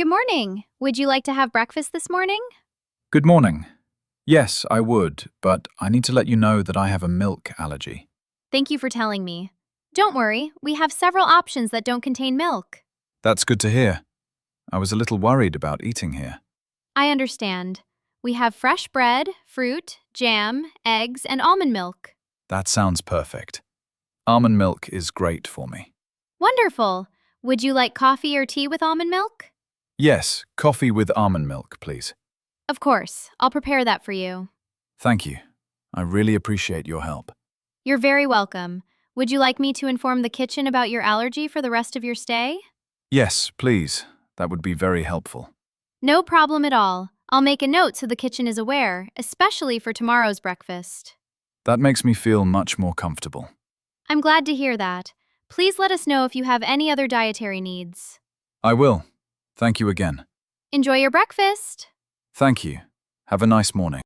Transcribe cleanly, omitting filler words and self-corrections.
Good morning. Would you like to have breakfast this morning? Good morning. Yes, I would, but I need to let you know that I have a milk allergy. Thank you for telling me. Don't worry, we have several options that don't contain milk. That's good to hear. I was a little worried about eating here. I understand. We have fresh bread, fruit, jam, eggs, and almond milk. That sounds perfect. Almond milk is great for me. Wonderful. Would you like coffee or tea with almond milk? Yes, coffee with almond milk, please. Of course, I'll prepare that for you. Thank you. I really appreciate your help. You're very welcome. Would you like me to inform the kitchen about your allergy for the rest of your stay? Yes, please. That would be very helpful. No problem at all. I'll make a note so the kitchen is aware, especially for tomorrow's breakfast. That makes me feel much more comfortable. I'm glad to hear that. Please let us know if you have any other dietary needs. I will. Thank you again. Enjoy your breakfast! Thank you. Have a nice morning.